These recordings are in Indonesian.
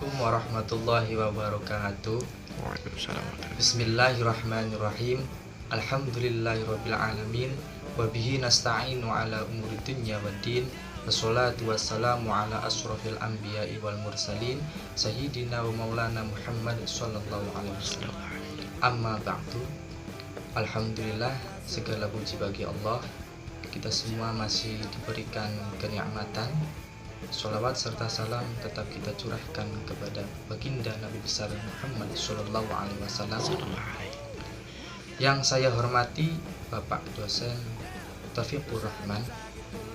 Assalamualaikum warahmatullahi wabarakatuh. Waalaikumsalam. Bismillahirrahmanirrahim. Alhamdulillahirabbil alamin wa bihi nasta'inu ala umuri dunya waddin. Wassalatu wassalamu ala asrofil anbiya'i wal mursalin sayyidina wa maulana Muhammad sallallahu alaihi wasallam. Amma ba'du. Alhamdulillah, segala puji bagi Allah. Kita semua masih diberikan kenikmatan. Sholawat serta salam tetap kita curahkan kepada baginda Nabi besar Muhammad Sallallahu Alaihi Wasallam. Yang saya hormati Bapak dosen Taufikur Rahman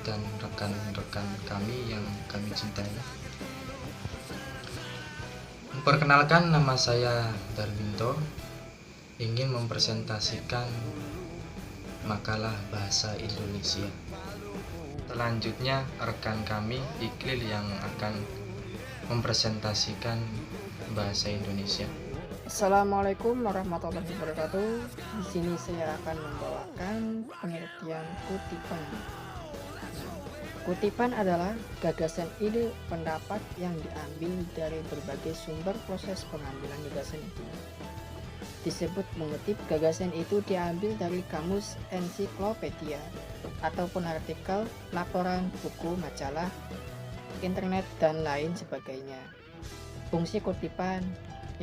dan rekan-rekan kami yang kami cintai. Memperkenalkan, nama saya Darwinto, ingin mempresentasikan makalah bahasa Indonesia. Selanjutnya rekan kami Iqlil yang akan mempresentasikan bahasa Indonesia. Assalamualaikum warahmatullahi wabarakatuh. Di sini saya akan membawakan pengertian kutipan. Kutipan adalah gagasan, ide, pendapat yang diambil dari berbagai sumber proses pengambilan gagasan itu. Disebut mengutip, gagasan itu diambil dari kamus, ensiklopedia, ataupun artikel, laporan, buku, majalah, internet, dan lain sebagainya. Fungsi kutipan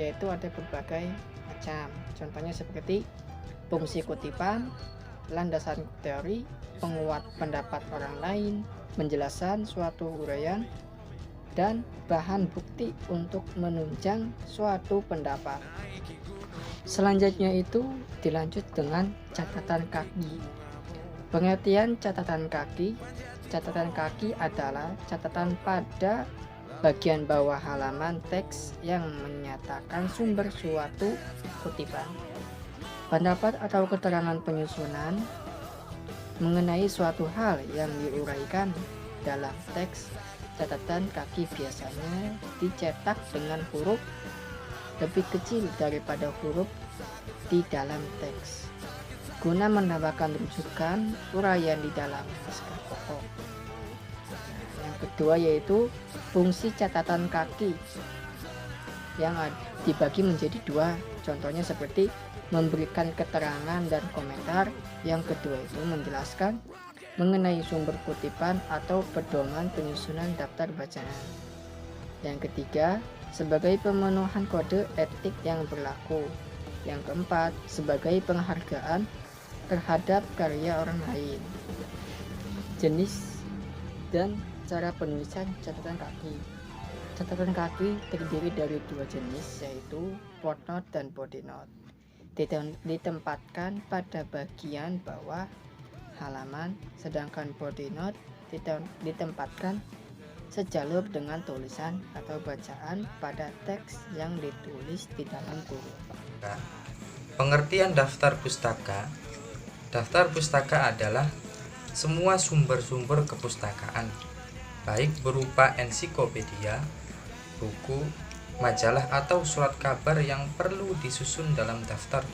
yaitu ada berbagai macam. Contohnya seperti fungsi kutipan, landasan teori, penguat pendapat orang lain, menjelaskan suatu uraian, dan bahan bukti untuk menunjang suatu pendapat. Selanjutnya itu dilanjut dengan catatan kaki. Pengertian catatan kaki adalah catatan pada bagian bawah halaman teks yang menyatakan sumber suatu kutipan. Pendapat atau keterangan penyusunan mengenai suatu hal yang diuraikan dalam teks. Catatan kaki biasanya dicetak dengan huruf lebih kecil daripada huruf di dalam teks, guna menambahkan rujukan uraian di dalam naskah pokok. Yang kedua yaitu fungsi catatan kaki yang dibagi menjadi dua. Contohnya seperti memberikan keterangan dan komentar. Yang kedua itu menjelaskan mengenai sumber kutipan atau pedoman penyusunan daftar bacaan. Yang ketiga, sebagai pemenuhan kode etik yang berlaku. Yang keempat, sebagai penghargaan terhadap karya orang lain. Jenis dan cara penulisan catatan kaki. Catatan kaki terdiri dari dua jenis, yaitu footnote dan body note. Ditempatkan pada bagian bawah halaman, sedangkan body note ditempatkan sejalur dengan tulisan atau bacaan pada teks yang ditulis di dalam kurung. Pengertian daftar pustaka. Daftar pustaka adalah semua sumber-sumber kepustakaan, baik berupa ensiklopedia, buku, majalah atau surat kabar yang perlu disusun dalam daftar,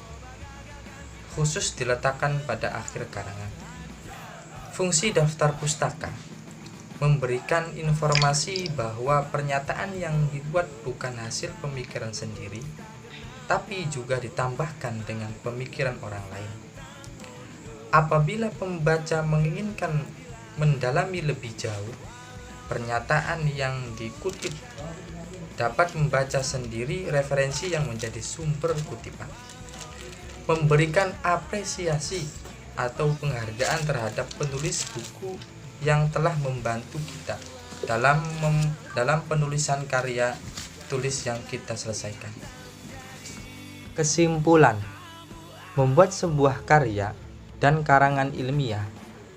khusus diletakkan pada akhir karangan. Fungsi daftar pustaka memberikan informasi bahwa pernyataan yang dibuat bukan hasil pemikiran sendiri, tapi juga ditambahkan dengan pemikiran orang lain. Apabila pembaca menginginkan mendalami lebih jauh pernyataan yang dikutip, dapat membaca sendiri referensi yang menjadi sumber kutipan. Memberikan apresiasi atau penghargaan terhadap penulis buku yang telah membantu kita dalam penulisan karya tulis yang kita selesaikan. Kesimpulan, membuat sebuah karya dan karangan ilmiah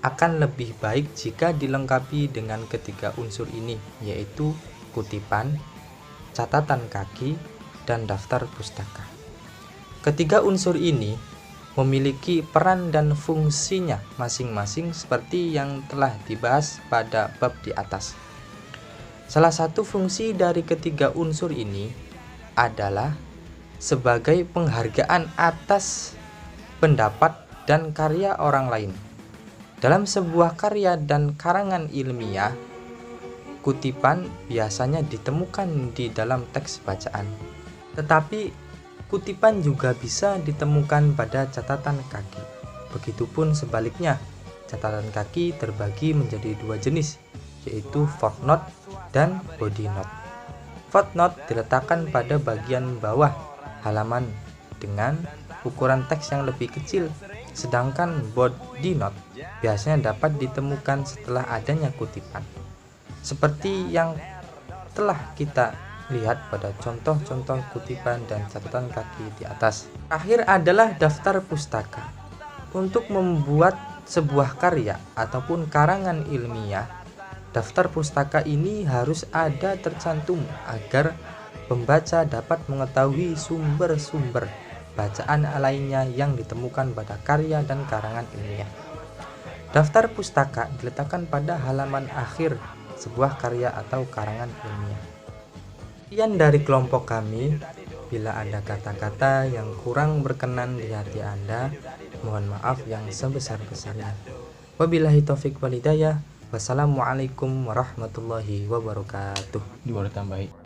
akan lebih baik jika dilengkapi dengan ketiga unsur ini, yaitu kutipan, catatan kaki, dan daftar pustaka. Ketiga unsur ini memiliki peran dan fungsinya masing-masing seperti yang telah dibahas pada bab di atas. Salah satu fungsi dari ketiga unsur ini adalah sebagai penghargaan atas pendapat dan karya orang lain. Dalam sebuah karya dan karangan ilmiah, kutipan biasanya ditemukan di dalam teks bacaan. Tetapi kutipan juga bisa ditemukan pada catatan kaki. Begitupun sebaliknya, catatan kaki terbagi menjadi dua jenis, yaitu footnote dan body note. Footnote diletakkan pada bagian bawah halaman dengan ukuran teks yang lebih kecil, sedangkan body note biasanya dapat ditemukan setelah adanya kutipan. Seperti yang telah kita lihat pada contoh-contoh kutipan dan catatan kaki di atas. Akhir adalah daftar pustaka. Untuk membuat sebuah karya ataupun karangan ilmiah, daftar pustaka ini harus ada tercantum agar pembaca dapat mengetahui sumber-sumber bacaan lainnya yang ditemukan pada karya dan karangan ilmiah. Daftar pustaka diletakkan pada halaman akhir sebuah karya atau karangan ilmiah. Sekian dari kelompok kami. Bila ada kata-kata yang kurang berkenan di hati Anda, mohon maaf yang sebesar-besarnya. Wabillahi taufik wal hidayah. Wassalamualaikum warahmatullahi wabarakatuh. Boleh tambahin.